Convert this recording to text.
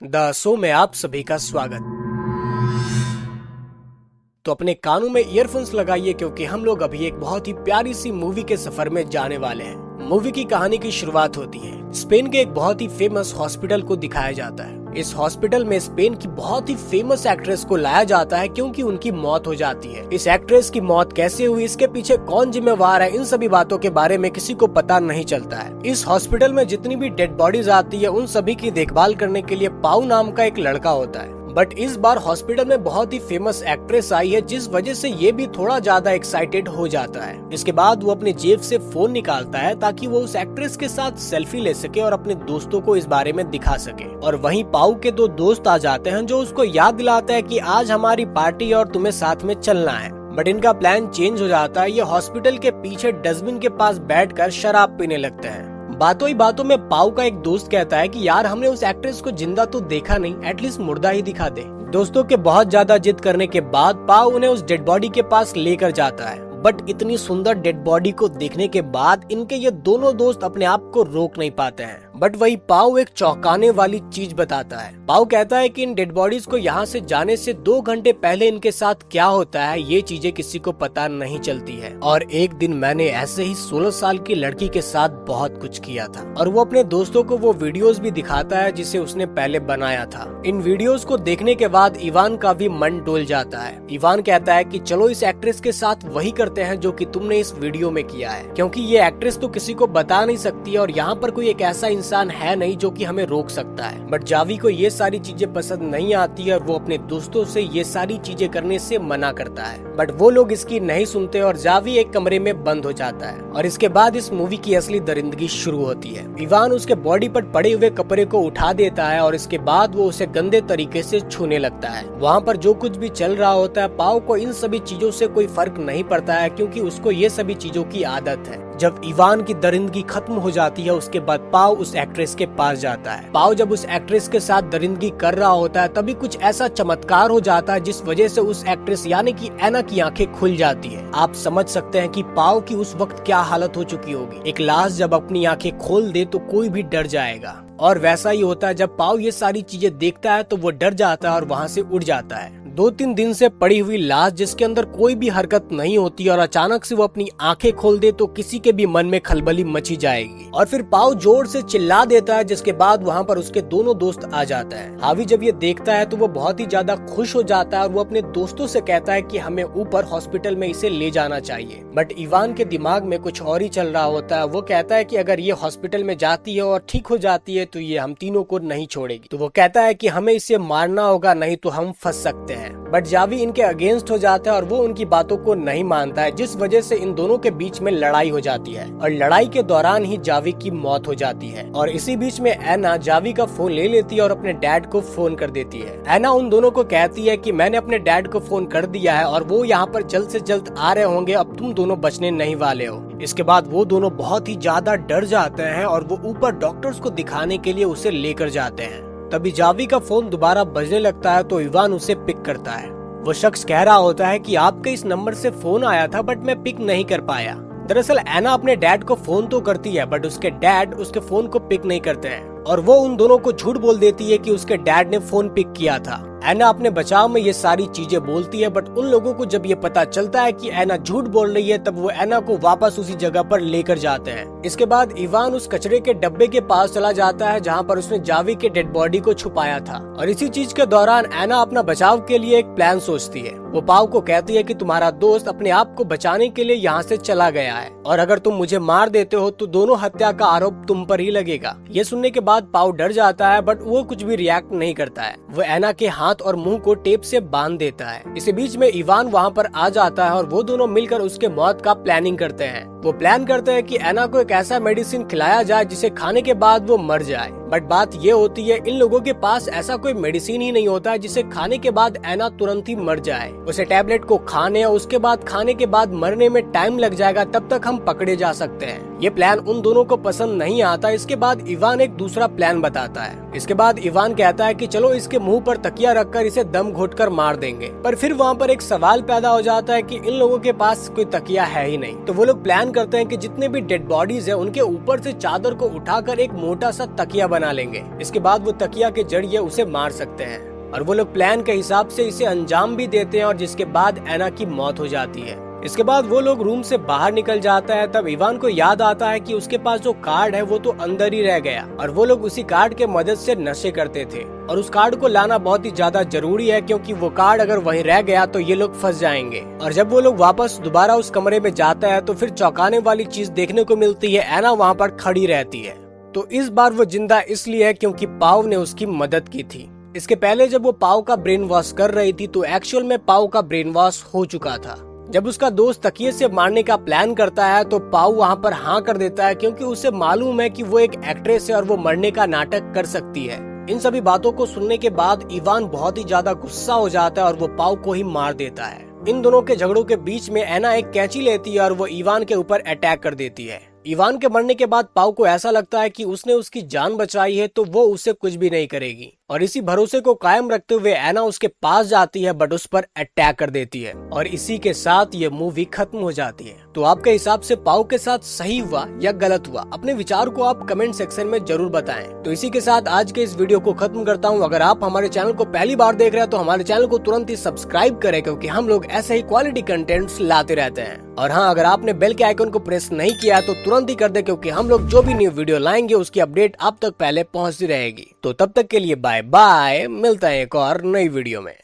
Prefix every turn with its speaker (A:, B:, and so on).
A: The show में आप सभी का स्वागत। तो अपने कानों में ईयरफोन्स लगाइए क्योंकि हम लोग अभी एक बहुत ही प्यारी सी मूवी के सफर में जाने वाले हैं। मूवी की कहानी की शुरुआत होती है स्पेन के एक बहुत ही फेमस हॉस्पिटल को दिखाया जाता है। इस हॉस्पिटल में स्पेन की बहुत ही फेमस एक्ट्रेस को लाया जाता है क्योंकि उनकी मौत हो जाती है। इस एक्ट्रेस की मौत कैसे हुई, इसके पीछे कौन जिम्मेवार है, इन सभी बातों के बारे में किसी को पता नहीं चलता है। इस हॉस्पिटल में जितनी भी डेड बॉडीज आती है उन सभी की देखभाल करने के लिए पाउ नाम का एक लड़का होता है। बट इस बार हॉस्पिटल में बहुत ही फेमस एक्ट्रेस आई है जिस वजह से ये भी थोड़ा ज्यादा एक्साइटेड हो जाता है। इसके बाद वो अपने जेब से फोन निकालता है ताकि वो उस एक्ट्रेस के साथ सेल्फी ले सके और अपने दोस्तों को इस बारे में दिखा सके। और वहीं पाउ के दो दोस्त आ जाते हैं जो उसको याद दिलाता है कि आज हमारी पार्टी और तुम्हें साथ में चलना है। बट इनका प्लान चेंज हो जाता है। ये हॉस्पिटल के पीछे डस्टबिन के पास बैठकर शराब पीने लगते हैं। बातों ही बातों में पाउ का एक दोस्त कहता है कि यार हमने उस एक्ट्रेस को जिंदा तो देखा नहीं, एटलीस्ट मुर्दा ही दिखा दे। दोस्तों के बहुत ज्यादा जिद करने के बाद पाउ उन्हें उस डेड बॉडी के पास लेकर जाता है। बट इतनी सुंदर डेड बॉडी को देखने के बाद इनके ये दोनों दोस्त अपने आप को रोक नहीं पाते हैं। बट वही पाउ एक चौंकाने वाली चीज बताता है। पाउ कहता है कि इन डेड बॉडीज को यहाँ से जाने से 2 घंटे पहले इनके साथ क्या होता है ये चीजें किसी को पता नहीं चलती है। और एक दिन मैंने ऐसे ही 16 साल की लड़की के साथ बहुत कुछ किया था। और वो अपने दोस्तों को वो वीडियोस भी दिखाता है जिसे उसने पहले बनाया था। इन वीडियोस को देखने के बाद इवान का भी मन डोल जाता है। इवान कहता है कि चलो इस एक्ट्रेस के साथ वही करते हैं जो कि तुमने इस वीडियो में किया है, क्योंकि ये एक्ट्रेस तो किसी को बता नहीं सकती और यहाँ पर कोई एक ऐसा इंसान है नहीं जो कि हमें रोक सकता है। बट जावी को ये सारी चीजें पसंद नहीं आती और वो अपने दोस्तों से ये सारी चीजें करने से मना करता है। बट वो लोग इसकी नहीं सुनते और जावी एक कमरे में बंद हो जाता है। और इसके बाद इस मूवी की असली दरिंदगी शुरू होती है। इवान उसके बॉडी पर पड़े हुए कपड़े को उठा देता है और इसके बाद वो उसे गंदे तरीके से छूने लगता है। वहाँ पर जो कुछ भी चल रहा होता है पाउ को इन सभी चीजों से कोई फर्क नहीं पड़ता है क्योंकि उसको ये सभी चीजों की आदत है। जब इवान की दरिंदगी खत्म हो जाती है उसके बाद पाउ उस एक्ट्रेस के पास जाता है। पाउ जब उस एक्ट्रेस के साथ दरिंदगी कर रहा होता है तभी कुछ ऐसा चमत्कार हो जाता है जिस वजह से उस एक्ट्रेस यानी कि एना की आंखें खुल जाती है। आप समझ सकते हैं कि पाउ की उस वक्त क्या हालत हो चुकी होगी। एक लाश जब अपनी आंखें खोल दे तो कोई भी डर जाएगा। और वैसा ही होता है जब पाउ ये सारी चीजें देखता है तो वो डर जाता है और वहाँ से उड़ जाता है। 2-3 दिन से पड़ी हुई लाश जिसके अंदर कोई भी हरकत नहीं होती और अचानक से वो अपनी आंखें खोल दे तो किसी के भी मन में खलबली मची जाएगी। और फिर पाउ जोर से चिल्ला देता है जिसके बाद वहाँ पर उसके दोनों दोस्त आ जाता है। हावी जब ये देखता है तो वो बहुत ही ज्यादा खुश हो जाता है और वो अपने दोस्तों से कहता है कि हमें ऊपर हॉस्पिटल में इसे ले जाना चाहिए। बट इवान के दिमाग में कुछ और ही चल रहा होता है। वो कहता है कि अगर ये हॉस्पिटल में जाती है और ठीक हो जाती है तो ये हम तीनों को नहीं छोड़ेगी। तो वो कहता है कि हमें इसे मारना होगा, नहीं तो हम फंस सकते हैं। बट जावी इनके अगेंस्ट हो जाता है और वो उनकी बातों को नहीं मानता है जिस वजह से इन दोनों के बीच में लड़ाई हो जाती है। और लड़ाई के दौरान ही जावी की मौत हो जाती है। और इसी बीच में एना जावी का फोन ले लेती है और अपने डैड को फोन कर देती है। एना उन दोनों को कहती है कि मैंने अपने डैड को फोन कर दिया है और वो यहाँ पर जल्द से जल्द आ रहे होंगे, अब तुम दोनों बचने नहीं वाले हो। इसके बाद वो दोनों बहुत ही ज्यादा डर जाते हैं और वो ऊपर डॉक्टर्स को दिखाने के लिए उसे लेकर जाते हैं। तभी जावी का फोन दोबारा बजने लगता है तो इवान उसे पिक करता है। वो शख्स कह रहा होता है कि आपके इस नंबर से फोन आया था बट मैं पिक नहीं कर पाया। दरअसल एना अपने डैड को फोन तो करती है बट उसके डैड उसके फोन को पिक नहीं करते हैं और वो उन दोनों को झूठ बोल देती है कि उसके डैड ने फोन पिक किया था। एना अपने बचाव में ये सारी चीजें बोलती है बट उन लोगों को जब ये पता चलता है कि एना झूठ बोल रही है तब वो एना को वापस उसी जगह पर लेकर जाते हैं। इसके बाद इवान उस कचरे के डब्बे के पास चला जाता है जहाँ पर उसने जावी के डेड बॉडी को छुपाया था। और इसी चीज के दौरान एना अपना बचाव के लिए एक प्लान सोचती है। वो पाउ को कहती है कि तुम्हारा दोस्त अपने आप को बचाने के लिए यहाँ से चला गया है और अगर तुम मुझे मार देते हो तो दोनों हत्या का आरोप तुम पर ही लगेगा। ये सुनने के बाद पाउ डर जाता है बट वो कुछ भी रिएक्ट नहीं करता है। वो एना के हाथ और मुंह को टेप से बांध देता है। इसी बीच में इवान वहाँ पर आ जाता है और वो दोनों मिलकर उसके मौत का प्लानिंग करते हैं। वो प्लान करते हैं कि एना को एक ऐसा मेडिसिन खिलाया जाए जिसे खाने के बाद वो मर जाए। बट बात ये होती है इन लोगों के पास ऐसा कोई मेडिसिन ही नहीं होता है जिसे खाने के बाद एना तुरंत ही मर जाए। उसे टैबलेट को खाने और उसके बाद खाने के बाद मरने में टाइम लग जाएगा, तब तक हम पकड़े जा सकते हैं। ये प्लान उन दोनों को पसंद नहीं आता। इसके बाद इवान एक दूसरा प्लान बताता है। इसके बाद इवान कहता है कि चलो इसके मुंह पर तकिया रखकर इसे दम घोटकर मार देंगे। पर फिर वहाँ पर एक सवाल पैदा हो जाता है कि इन लोगों के पास कोई तकिया है ही नहीं। तो वो लोग प्लान प्लान करते हैं कि जितने भी डेड बॉडीज है उनके ऊपर से चादर को उठाकर एक मोटा सा तकिया बना लेंगे। इसके बाद वो तकिया के जरिए उसे मार सकते हैं और वो लोग प्लान के हिसाब से इसे अंजाम भी देते हैं और जिसके बाद एना की मौत हो जाती है। इसके बाद वो लोग रूम से बाहर निकल जाता है। तब इवान को याद आता है कि उसके पास जो कार्ड है वो तो अंदर ही रह गया और वो लोग उसी कार्ड के मदद से नशे करते थे और उस कार्ड को लाना बहुत ही ज्यादा जरूरी है क्योंकि वो कार्ड अगर वहीं रह गया तो ये लोग फंस जाएंगे। और जब वो लोग वापस दोबारा उस कमरे में जाता है तो फिर चौंकाने वाली चीज देखने को मिलती है, एना वहाँ पर खड़ी रहती है। तो इस बार वो जिंदा इसलिए है क्योंकि पाव ने उसकी मदद की थी। इसके पहले जब वो पाव का ब्रेन वॉश कर रही थी तो एक्चुअल में पाव का ब्रेन वॉश हो चुका था। जब उसका दोस्त तकिए से मारने का प्लान करता है तो पाव वहाँ पर हाँ कर देता है क्योंकि उसे मालूम है कि वो एक एक्ट्रेस है और वो मरने का नाटक कर सकती है। इन सभी बातों को सुनने के बाद इवान बहुत ही ज्यादा गुस्सा हो जाता है और वो पाव को ही मार देता है। इन दोनों के झगड़ों के बीच में एना एक कैंची लेती है और वो इवान के ऊपर अटैक कर देती है। इवान के मरने के बाद पाव को ऐसा लगता है कि उसने उसकी जान बचाई है तो वो उसे कुछ भी नहीं करेगी और इसी भरोसे को कायम रखते हुए एना उसके पास जाती है बट उस पर अटैक कर देती है और इसी के साथ ये मूवी खत्म हो जाती है। तो आपके हिसाब से पाव के साथ सही हुआ या गलत हुआ? अपने विचार को आप कमेंट सेक्शन में जरूर बताएं। तो इसी के साथ आज के इस वीडियो को खत्म करता हूँ। अगर आप हमारे चैनल को पहली बार देख रहे हैं तो हमारे चैनल को तुरंत ही सब्सक्राइब करें क्योंकि हम लोग ऐसे ही क्वालिटी कंटेंट्स लाते रहते हैं। और हाँ, अगर आपने बेल के आइकन को प्रेस नहीं किया तो तुरंत ही कर दे क्योंकि हम लोग जो भी न्यू वीडियो लाएंगे उसकी अपडेट आप तक पहले पहुंचती रहेगी। तो तब तक के लिए बाय बाय, मिलता है एक और नई वीडियो में।